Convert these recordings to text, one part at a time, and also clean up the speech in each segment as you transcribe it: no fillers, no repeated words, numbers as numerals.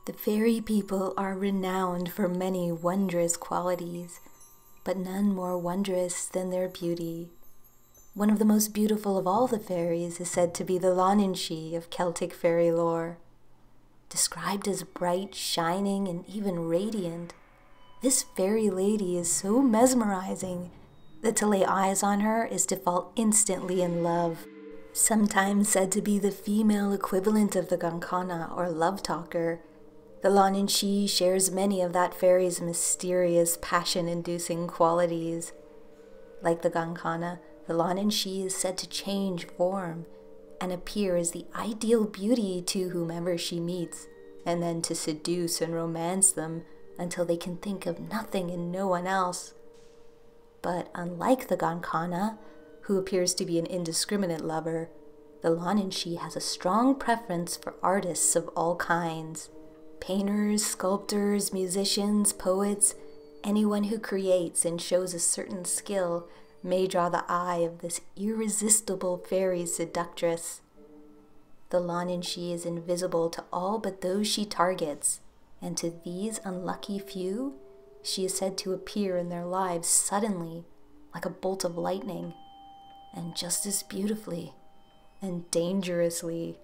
The fairy people are renowned for many wondrous qualities, but none more wondrous than their beauty. One of the most beautiful of all the fairies is said to be the Lunantishee of Celtic fairy lore. Described as bright, shining, and even radiant, this fairy lady is so mesmerizing that to lay eyes on her is to fall instantly in love. Sometimes said to be the female equivalent of the Gankana or love talker, the Lunantishee shares many of that fairy's mysterious, passion-inducing qualities. Like the Gankana, the Lunantishee is said to change form and appear as the ideal beauty to whomever she meets, and then to seduce and romance them until they can think of nothing and no one else. But unlike the Gankana, who appears to be an indiscriminate lover, the Lunantishee has a strong preference for artists of all kinds. Painters, sculptors, musicians, poets, anyone who creates and shows a certain skill may draw the eye of this irresistible fairy seductress. The Lunantishee is invisible to all but those she targets, and to these unlucky few, she is said to appear in their lives suddenly, like a bolt of lightning, and just as beautifully and dangerously.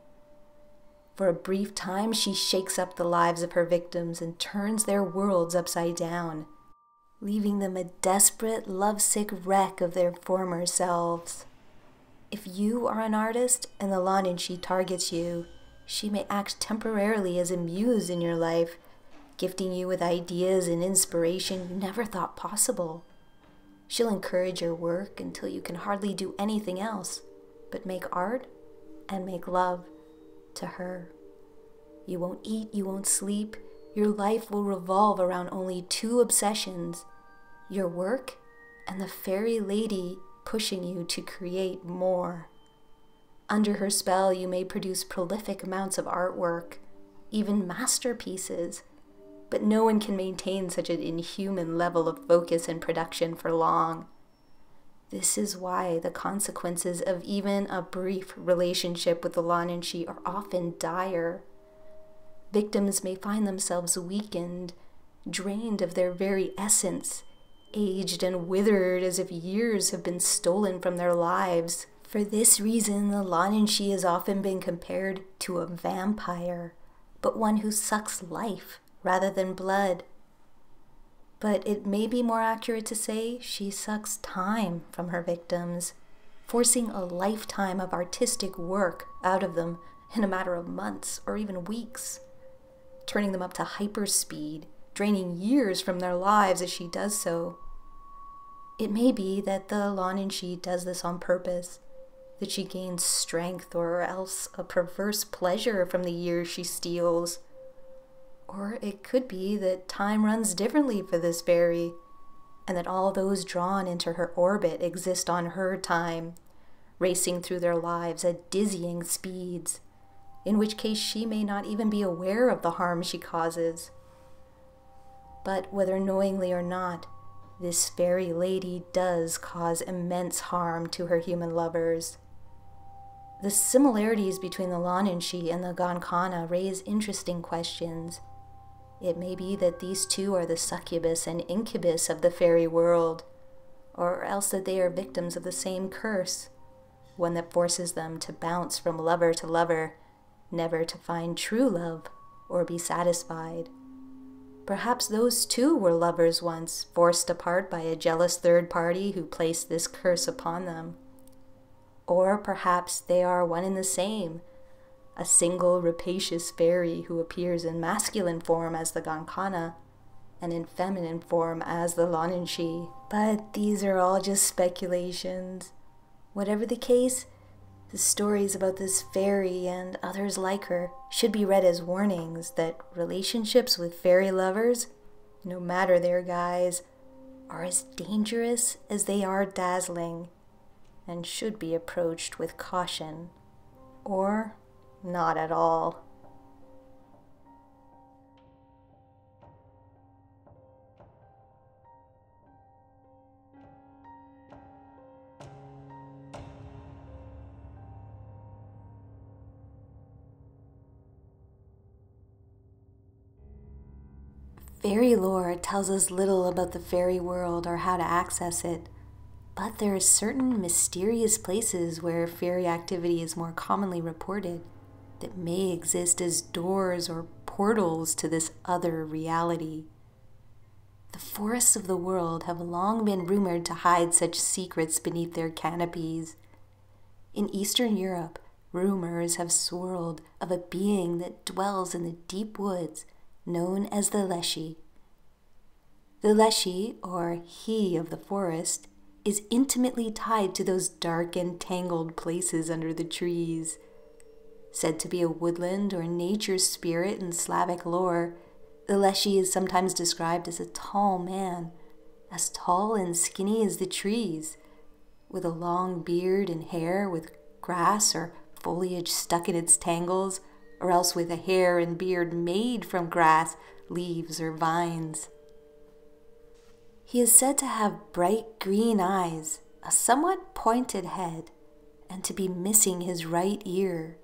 For a brief time, she shakes up the lives of her victims and turns their worlds upside down, leaving them a desperate, lovesick wreck of their former selves. If you are an artist and the Lunantishee targets you, she may act temporarily as a muse in your life, gifting you with ideas and inspiration you never thought possible. She'll encourage your work until you can hardly do anything else but make art and make love to her. You won't eat, you won't sleep. Your life will revolve around only two obsessions: your work and the fairy lady pushing you to create more. Under her spell, you may produce prolific amounts of artwork, even masterpieces, but no one can maintain such an inhuman level of focus and production for long. This is why the consequences of even a brief relationship with the Lunantishee are often dire. Victims may find themselves weakened, drained of their very essence, aged and withered as if years have been stolen from their lives. For this reason, the Lunantishee has often been compared to a vampire, but one who sucks life rather than blood. But it may be more accurate to say she sucks time from her victims, forcing a lifetime of artistic work out of them in a matter of months or even weeks, turning them up to hyperspeed, draining years from their lives as she does so. It may be that the Lunantishee does this on purpose, that she gains strength or else a perverse pleasure from the years she steals. Or it could be that time runs differently for this fairy, and that all those drawn into her orbit exist on her time, racing through their lives at dizzying speeds, in which case she may not even be aware of the harm she causes. But whether knowingly or not, this fairy lady does cause immense harm to her human lovers. The similarities between the Lunantishee and the Gankana raise interesting questions. It may be that these two are the succubus and incubus of the fairy world, or else that they are victims of the same curse, one that forces them to bounce from lover to lover, never to find true love or be satisfied. Perhaps those too were lovers once, forced apart by a jealous third party who placed this curse upon them. Or perhaps they are one and the same, a single rapacious fairy who appears in masculine form as the Gankana and in feminine form as the Lunantishee. But these are all just speculations. Whatever the case, the stories about this fairy and others like her should be read as warnings that relationships with fairy lovers, no matter their guise, are as dangerous as they are dazzling, and should be approached with caution, or not at all. Fairy lore tells us little about the fairy world or how to access it, but there are certain mysterious places where fairy activity is more commonly reported that may exist as doors or portals to this other reality. The forests of the world have long been rumored to hide such secrets beneath their canopies. In Eastern Europe, rumors have swirled of a being that dwells in the deep woods known as the Leshy. The Leshy, or he of the forest, is intimately tied to those dark and tangled places under the trees. Said to be a woodland or nature spirit in Slavic lore, the Leshy is sometimes described as a tall man, as tall and skinny as the trees, with a long beard and hair with grass or foliage stuck in its tangles, or else with a hair and beard made from grass, leaves, or vines. He is said to have bright green eyes, a somewhat pointed head, and to be missing his right ear.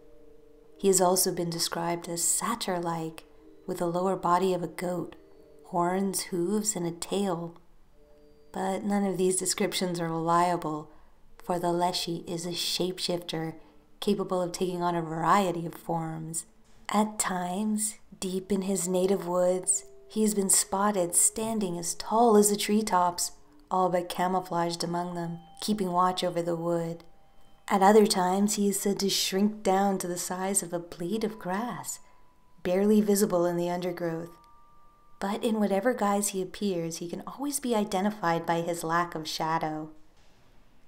He has also been described as satyr-like, with the lower body of a goat, horns, hooves, and a tail. But none of these descriptions are reliable, for the Leshy is a shapeshifter capable of taking on a variety of forms. At times, deep in his native woods, he has been spotted standing as tall as the treetops, all but camouflaged among them, keeping watch over the wood. At other times, he is said to shrink down to the size of a blade of grass, barely visible in the undergrowth. But in whatever guise he appears, he can always be identified by his lack of shadow.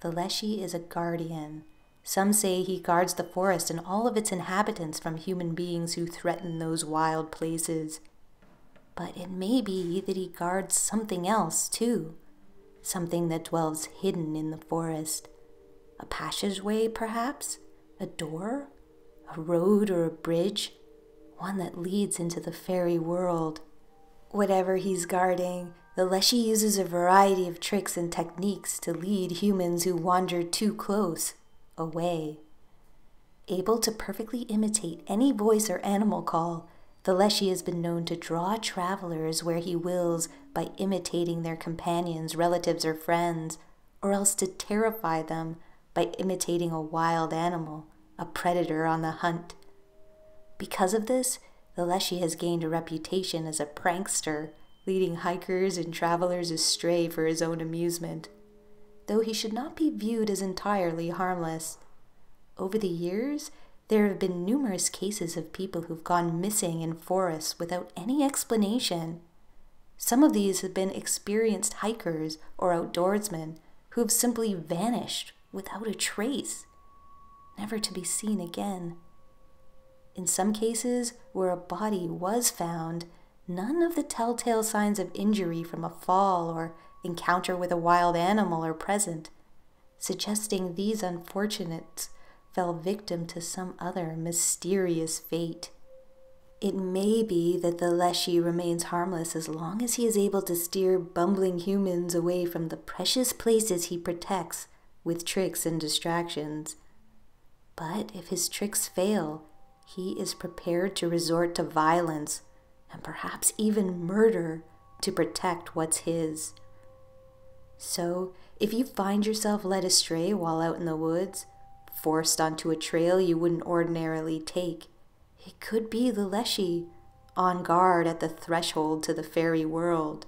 The Leshy is a guardian. Some say he guards the forest and all of its inhabitants from human beings who threaten those wild places. But it may be that he guards something else, too. Something that dwells hidden in the forest. A passageway, perhaps? A door? A road or a bridge? One that leads into the fairy world. Whatever he's guarding, the Leshy uses a variety of tricks and techniques to lead humans who wander too close away. Able to perfectly imitate any voice or animal call, the Leshy has been known to draw travelers where he wills by imitating their companions, relatives, or friends, or else to terrify them by imitating a wild animal, a predator on the hunt. Because of this, the Leshy has gained a reputation as a prankster, leading hikers and travelers astray for his own amusement, though he should not be viewed as entirely harmless. Over the years, there have been numerous cases of people who've gone missing in forests without any explanation. Some of these have been experienced hikers or outdoorsmen who have simply vanished without a trace, never to be seen again. In some cases, where a body was found, none of the telltale signs of injury from a fall or encounter with a wild animal are present, suggesting these unfortunates fell victim to some other mysterious fate. It may be that the Leshy remains harmless as long as he is able to steer bumbling humans away from the precious places he protects with tricks and distractions. But if his tricks fail, he is prepared to resort to violence and perhaps even murder to protect what's his. So, if you find yourself led astray while out in the woods, forced onto a trail you wouldn't ordinarily take, it could be the Leshy, on guard at the threshold to the fairy world,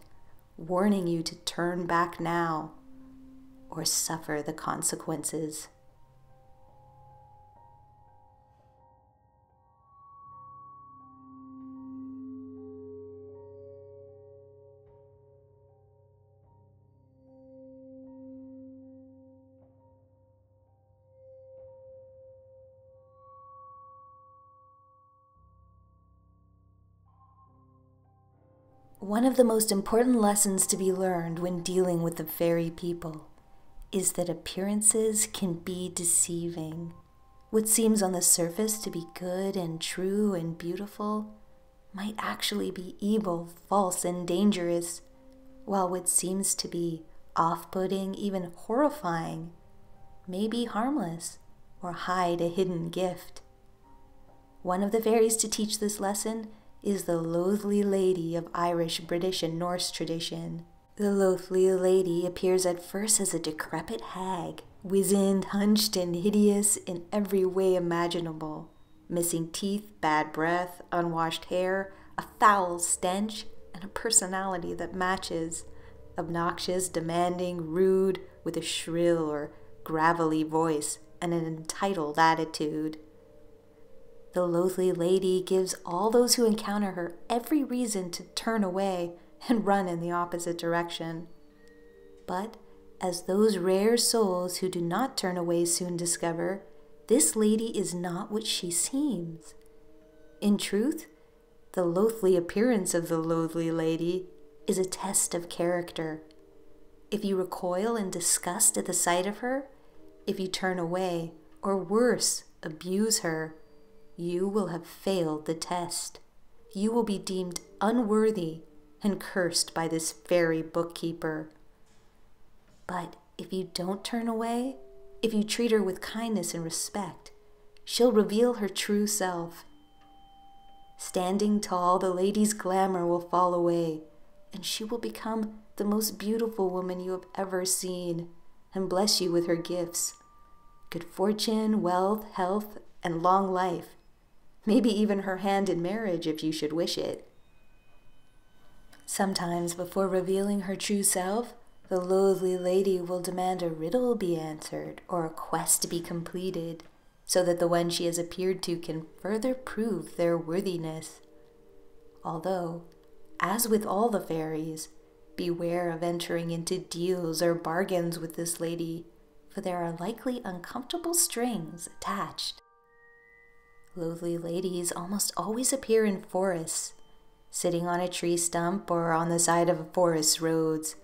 warning you to turn back now or suffer the consequences. One of the most important lessons to be learned when dealing with the fairy people is that appearances can be deceiving. What seems on the surface to be good and true and beautiful might actually be evil, false, and dangerous, while what seems to be off-putting, even horrifying, may be harmless or hide a hidden gift. One of the fairies to teach this lesson is the Loathly Lady of Irish, British, and Norse tradition. The Loathly Lady appears at first as a decrepit hag, wizened, hunched, and hideous in every way imaginable. Missing teeth, bad breath, unwashed hair, a foul stench, and a personality that matches. Obnoxious, demanding, rude, with a shrill or gravelly voice and an entitled attitude. The Loathly Lady gives all those who encounter her every reason to turn away and run in the opposite direction. But, as those rare souls who do not turn away soon discover, this lady is not what she seems. In truth, the loathly appearance of the Loathly Lady is a test of character. If you recoil in disgust at the sight of her, if you turn away, or worse, abuse her, you will have failed the test. You will be deemed unworthy and cursed by this fairy bookkeeper. But if you don't turn away, if you treat her with kindness and respect, she'll reveal her true self. Standing tall, the lady's glamour will fall away, and she will become the most beautiful woman you have ever seen, and bless you with her gifts. Good fortune, wealth, health, and long life. Maybe even her hand in marriage if you should wish it. Sometimes before revealing her true self, the Loathly Lady will demand a riddle be answered or a quest be completed, so that the one she has appeared to can further prove their worthiness. Although, as with all the fairies, beware of entering into deals or bargains with this lady, for there are likely uncomfortable strings attached. Loathly ladies almost always appear in forests, sitting on a tree stump or on the side of forest roads,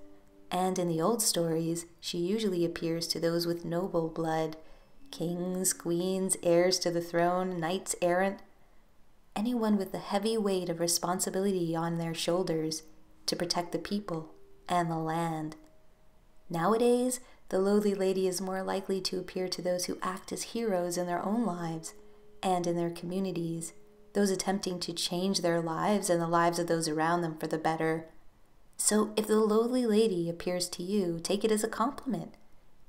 and in the old stories, she usually appears to those with noble blood, kings, queens, heirs to the throne, knights errant, anyone with the heavy weight of responsibility on their shoulders to protect the people and the land. Nowadays, the Loathly Lady is more likely to appear to those who act as heroes in their own lives and in their communities, those attempting to change their lives and the lives of those around them for the better. So if the Loathly Lady appears to you, take it as a compliment.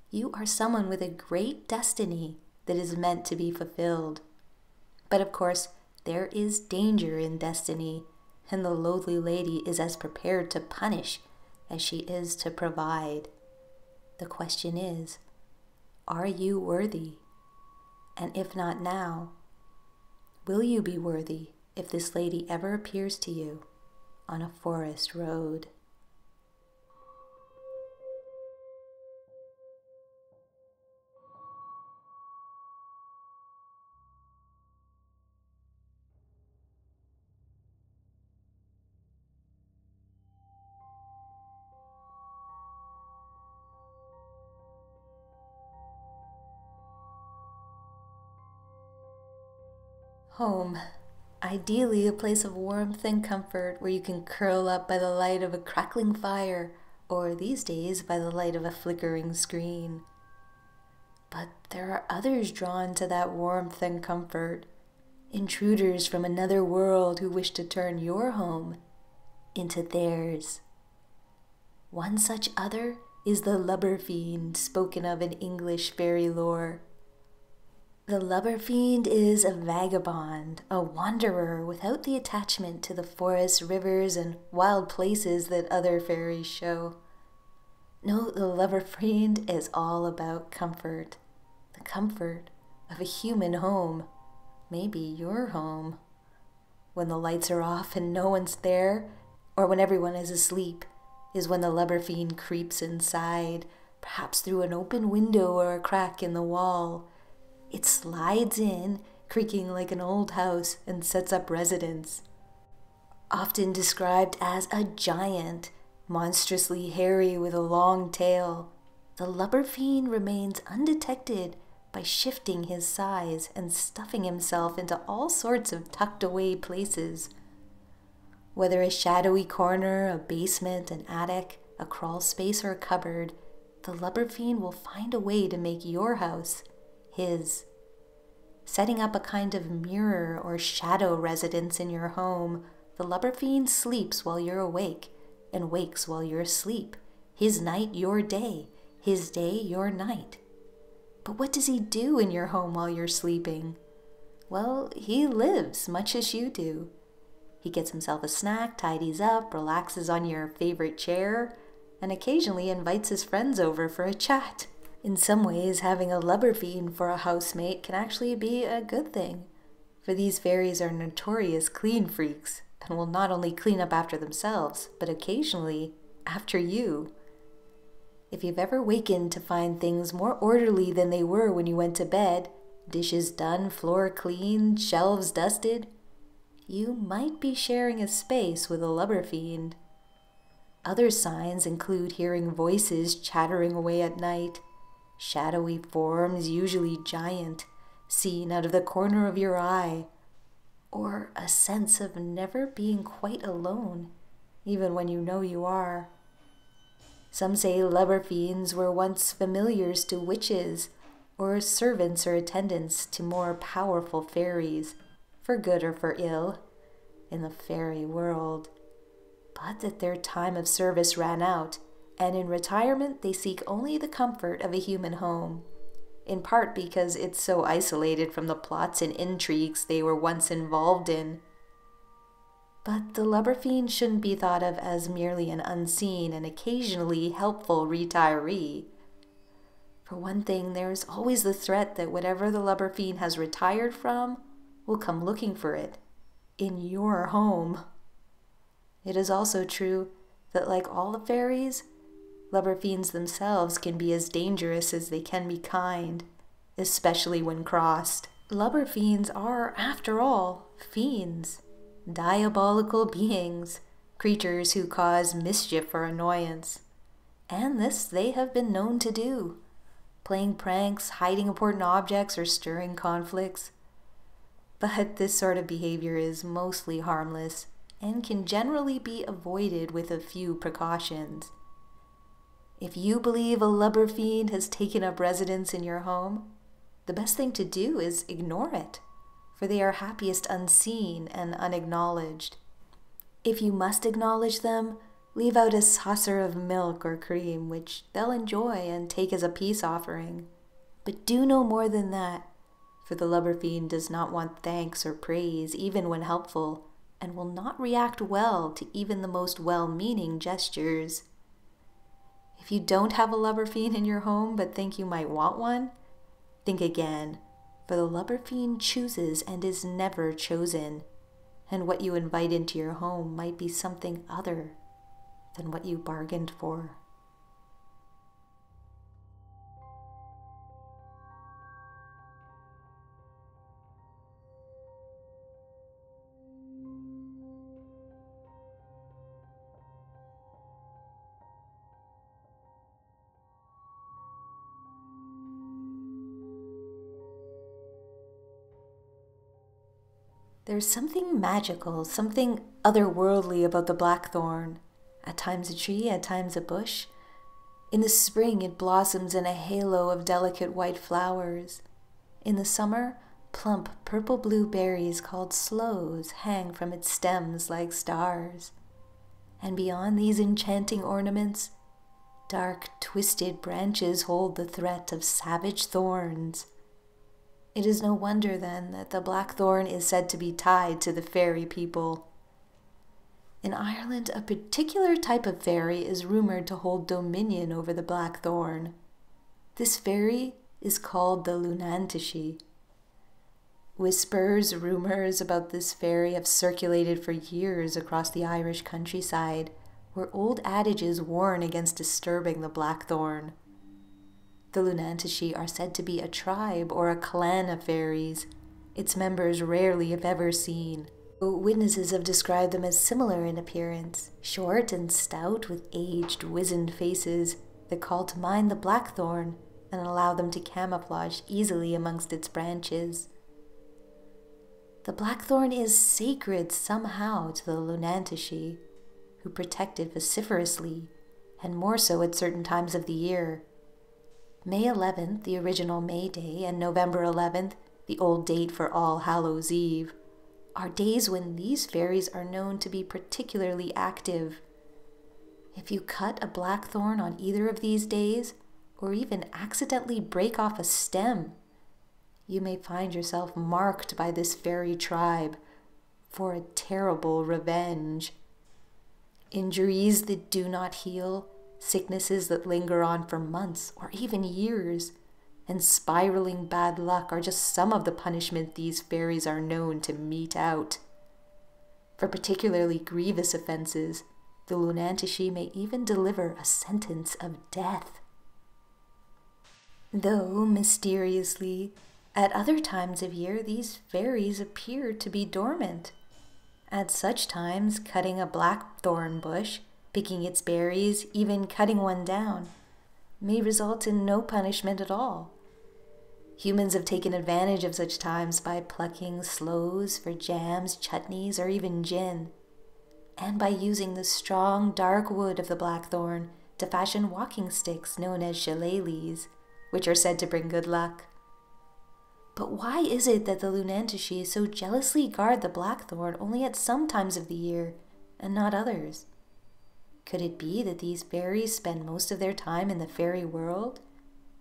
You are someone with a great destiny that is meant to be fulfilled. But of course, there is danger in destiny, and the Loathly Lady is as prepared to punish as she is to provide. The question is, are you worthy? And if not now, will you be worthy if this lady ever appears to you on a forest road? Home. Ideally a place of warmth and comfort where you can curl up by the light of a crackling fire, or these days by the light of a flickering screen. But there are others drawn to that warmth and comfort, intruders from another world who wish to turn your home into theirs. One such other is the Lubber Fiend spoken of in English fairy lore. The Lubber Fiend is a vagabond, a wanderer without the attachment to the forests, rivers, and wild places that other fairies show. No, the Lubber Fiend is all about comfort. The comfort of a human home. Maybe your home. When the lights are off and no one's there, or when everyone is asleep, is when the Lubber Fiend creeps inside, perhaps through an open window or a crack in the wall. It slides in, creaking like an old house, and sets up residence. Often described as a giant, monstrously hairy with a long tail, the Lubber Fiend remains undetected by shifting his size and stuffing himself into all sorts of tucked-away places. Whether a shadowy corner, a basement, an attic, a crawl space, or a cupboard, the Lubber Fiend will find a way to make your house his. Setting up a kind of mirror or shadow residence in your home The Lubber Fiend sleeps while you're awake, and wakes while you're asleep. His night, your day. His day, your night. But what does he do in your home while you're sleeping? Well, he lives much as you do. He gets himself a snack, tidies up, relaxes on your favorite chair, and occasionally invites his friends over for a chat. In some ways, having a Lubber Fiend for a housemate can actually be a good thing, for these fairies are notorious clean freaks and will not only clean up after themselves, but occasionally after you. If you've ever wakened to find things more orderly than they were when you went to bed, dishes done, floor clean, shelves dusted, you might be sharing a space with a Lubber Fiend. Other signs include hearing voices chattering away at night, shadowy forms, usually giant, seen out of the corner of your eye, or a sense of never being quite alone, even when you know you are. Some say Lubber Fiends were once familiars to witches, or servants or attendants to more powerful fairies, for good or for ill, in the fairy world, but that their time of service ran out, and in retirement they seek only the comfort of a human home, in part because it's so isolated from the plots and intrigues they were once involved in. But the Lubber Fiend shouldn't be thought of as merely an unseen and occasionally helpful retiree. For one thing, there's always the threat that whatever the Lubber Fiend has retired from will come looking for it in your home. It is also true that, like all the fairies, Lubber Fiends themselves can be as dangerous as they can be kind, especially when crossed. Lubber Fiends are, after all, fiends, diabolical beings, creatures who cause mischief or annoyance. And this they have been known to do, playing pranks, hiding important objects, or stirring conflicts. But this sort of behavior is mostly harmless and can generally be avoided with a few precautions. If you believe a Lubber Fiend has taken up residence in your home, the best thing to do is ignore it, for they are happiest unseen and unacknowledged. If you must acknowledge them, leave out a saucer of milk or cream, which they'll enjoy and take as a peace offering. But do no more than that, for the Lubber Fiend does not want thanks or praise, even when helpful, and will not react well to even the most well-meaning gestures. If you don't have a Lubber Fiend in your home but think you might want one, think again, for the Lubber Fiend chooses and is never chosen, and what you invite into your home might be something other than what you bargained for. There's something magical, something otherworldly about the blackthorn. At times a tree, at times a bush. In the spring it blossoms in a halo of delicate white flowers. In the summer, plump purple-blue berries called sloes hang from its stems like stars. And beyond these enchanting ornaments, dark, twisted branches hold the threat of savage thorns. It is no wonder, then, that the blackthorn is said to be tied to the fairy people. In Ireland, a particular type of fairy is rumored to hold dominion over the blackthorn. This fairy is called the Lunantishee. Whispers, rumors about this fairy have circulated for years across the Irish countryside, where old adages warn against disturbing the blackthorn. The Lunantishee are said to be a tribe or a clan of fairies, its members rarely if ever seen. Witnesses have described them as similar in appearance, short and stout with aged, wizened faces that call to mind the blackthorn and allow them to camouflage easily amongst its branches. The blackthorn is sacred somehow to the Lunantishee, who protect it vociferously, and more so at certain times of the year. May 11th, the original May Day, and November 11th, the old date for All Hallows Eve, are days when these fairies are known to be particularly active. If you cut a blackthorn on either of these days, or even accidentally break off a stem, you may find yourself marked by this fairy tribe for a terrible revenge. Injuries that do not heal, sicknesses that linger on for months or even years, and spiraling bad luck are just some of the punishment these fairies are known to mete out. For particularly grievous offenses, the Lunantishee may even deliver a sentence of death. Though, mysteriously, at other times of year these fairies appear to be dormant. At such times, cutting a blackthorn bush, picking its berries, even cutting one down, may result in no punishment at all. Humans have taken advantage of such times by plucking sloes for jams, chutneys, or even gin, and by using the strong, dark wood of the blackthorn to fashion walking sticks known as shillelaghs, which are said to bring good luck. But why is it that the Lunantishee so jealously guard the blackthorn only at some times of the year and not others? Could it be that these fairies spend most of their time in the fairy world,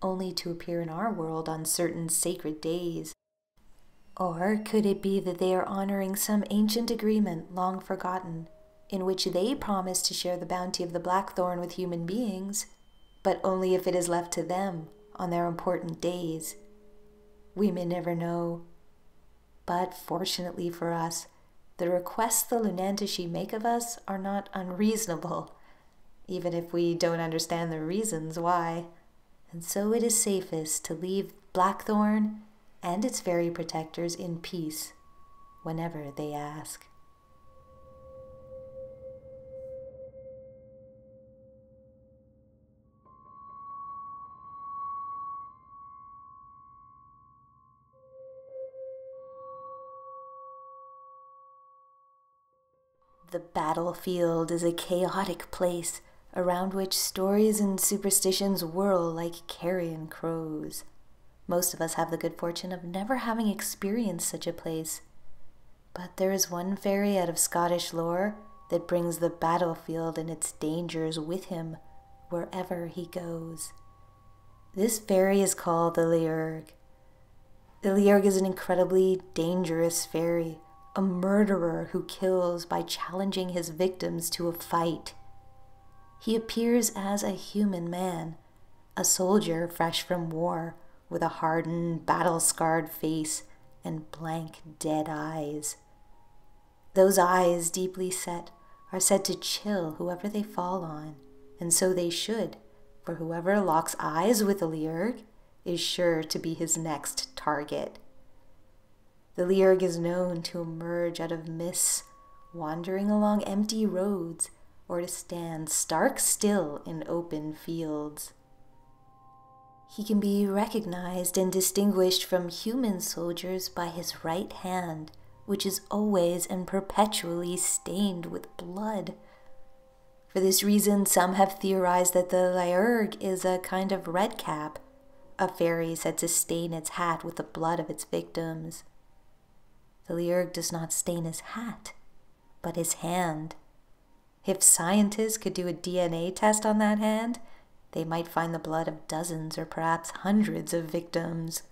only to appear in our world on certain sacred days? Or could it be that they are honoring some ancient agreement long forgotten, in which they promise to share the bounty of the blackthorn with human beings, but only if it is left to them on their important days? We may never know. But fortunately for us, the requests the Lunantishee make of us are not unreasonable, even if we don't understand the reasons why. And so it is safest to leave Blackthorn and its fairy protectors in peace whenever they ask. The battlefield is a chaotic place around which stories and superstitions whirl like carrion crows. Most of us have the good fortune of never having experienced such a place. But there is one fairy out of Scottish lore that brings the battlefield and its dangers with him wherever he goes. This fairy is called the Ly Erg. The Ly Erg is an incredibly dangerous fairy, a murderer who kills by challenging his victims to a fight. He appears as a human man, a soldier fresh from war, with a hardened, battle-scarred face and blank, dead eyes. Those eyes, deeply set, are said to chill whoever they fall on, and so they should, for whoever locks eyes with the Ly Erg is sure to be his next target. The Ly Erg is known to emerge out of mists, wandering along empty roads, or to stand stark still in open fields. He can be recognized and distinguished from human soldiers by his right hand, which is always and perpetually stained with blood. For this reason, some have theorized that the Ly Erg is a kind of redcap, a fairy said to stain its hat with the blood of its victims. The Ly Erg does not stain his hat, but his hand. If scientists could do a DNA test on that hand, they might find the blood of dozens or perhaps hundreds of victims.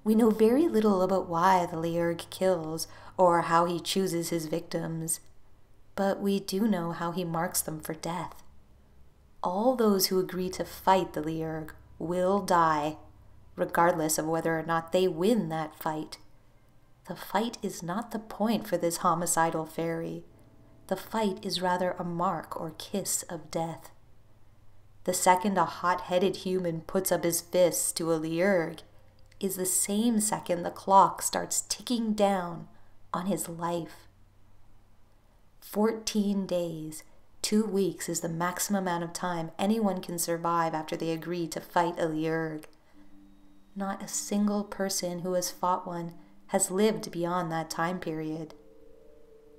We know very little about why the Ly Erg kills or how he chooses his victims, but we do know how he marks them for death. All those who agree to fight the Ly Erg will die, regardless of whether or not they win that fight. The fight is not the point for this homicidal fairy. The fight is rather a mark or kiss of death. The second a hot-headed human puts up his fists to a Ly Erg is the same second the clock starts ticking down on his life. 14 days, 2 weeks is the maximum amount of time anyone can survive after they agree to fight a Ly Erg. Not a single person who has fought one has lived beyond that time period.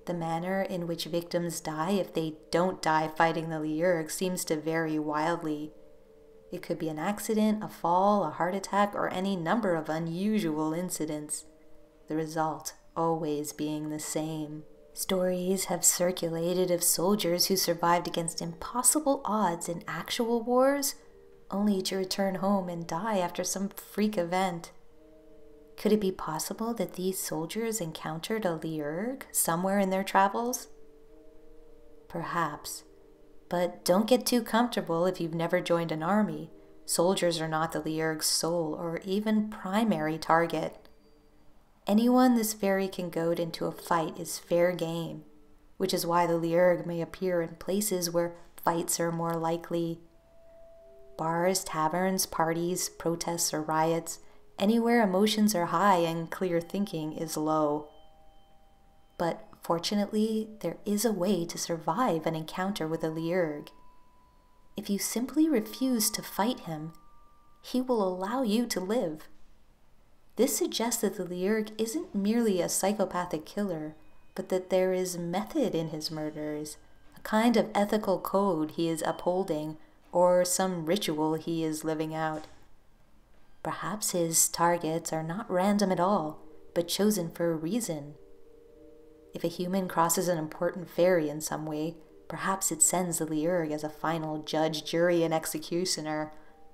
The manner in which victims die if they don't die fighting the Ly Erg seems to vary wildly. It could be an accident, a fall, a heart attack, or any number of unusual incidents. The result always being the same. Stories have circulated of soldiers who survived against impossible odds in actual wars, only to return home and die after some freak event. Could it be possible that these soldiers encountered a Ly Erg somewhere in their travels? Perhaps, but don't get too comfortable if you've never joined an army. Soldiers are not the Ly Erg's sole or even primary target. Anyone this fairy can goad into a fight is fair game, which is why the Ly Erg may appear in places where fights are more likely. Bars, taverns, parties, protests, or riots, anywhere emotions are high and clear thinking is low. But fortunately, there is a way to survive an encounter with a Ly Erg. If you simply refuse to fight him, he will allow you to live. This suggests that the Ly Erg isn't merely a psychopathic killer, but that there is method in his murders, a kind of ethical code he is upholding, or some ritual he is living out. Perhaps his targets are not random at all, but chosen for a reason. If a human crosses an important fairy in some way, perhaps it sends the Ly Erg as a final judge, jury, and executioner.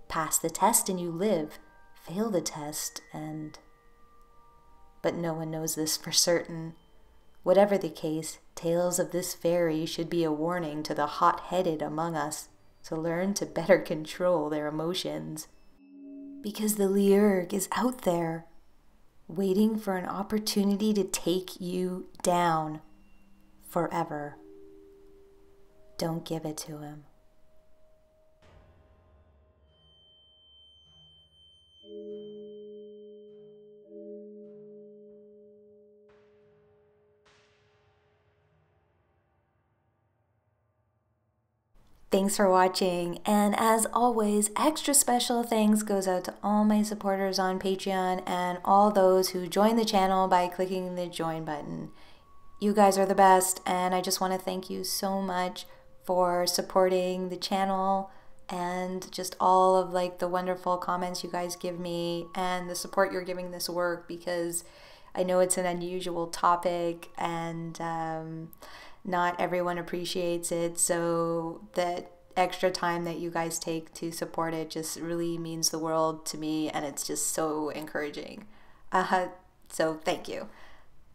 Pass the test and you live. Fail the test and... But no one knows this for certain. Whatever the case, tales of this fairy should be a warning to the hot-headed among us to learn to better control their emotions. Because the Ly Erg is out there, waiting for an opportunity to take you down forever. Don't give it to him. Thanks for watching, and as always, extra special thanks goes out to all my supporters on Patreon and all those who join the channel by clicking the join button. You guys are the best, and I just want to thank you so much for supporting the channel and just all of the wonderful comments you guys give me and the support you're giving this work, because I know it's an unusual topic and not everyone appreciates it, so that extra time that you guys take to support it just really means the world to me, and it's just so encouraging. So thank you.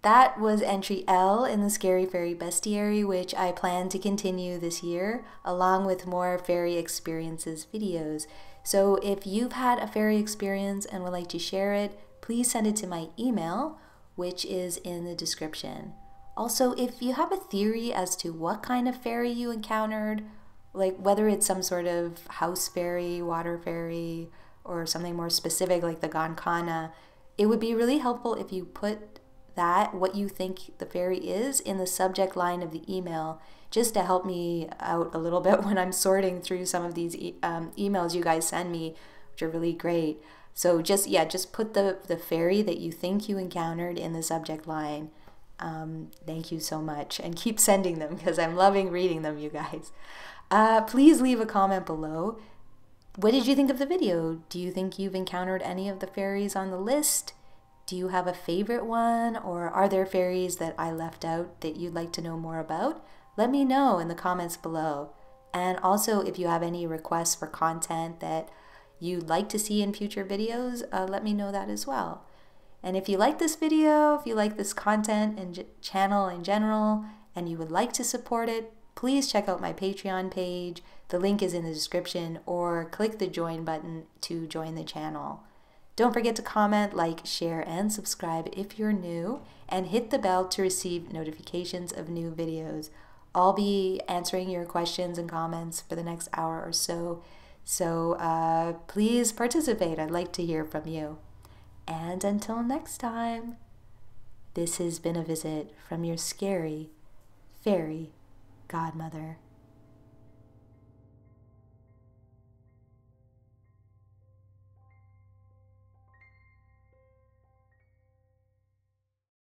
That was entry L in the Scary Fairy Bestiary, which I plan to continue this year, along with more fairy experiences videos. So if you've had a fairy experience and would like to share it, please send it to my email, which is in the description. Also, if you have a theory as to what kind of fairy you encountered, whether it's some sort of house fairy, water fairy, or something more specific like the Gonkana, it would be really helpful if you put what you think the fairy is, in the subject line of the email, just to help me out a little bit when I'm sorting through some of these emails you guys send me, which are really great. So just put the fairy that you think you encountered in the subject line. Thank you so much, and keep sending them because I'm loving reading them, you guys. Please leave a comment below. What did you think of the video? Do you think you've encountered any of the fairies on the list? Do you have a favorite one, or are there fairies that I left out that you'd like to know more about? Let me know in the comments below. And also, if you have any requests for content that you'd like to see in future videos, let me know that as well. And if you like this video, if you like this content and channel in general, and you would like to support it, please check out my Patreon page. The link is in the description, or click the join button to join the channel. Don't forget to comment, like, share, and subscribe if you're new, and hit the bell to receive notifications of new videos. I'll be answering your questions and comments for the next hour or so, so please participate. I'd like to hear from you. And until next time, this has been a visit from your scary fairy godmother.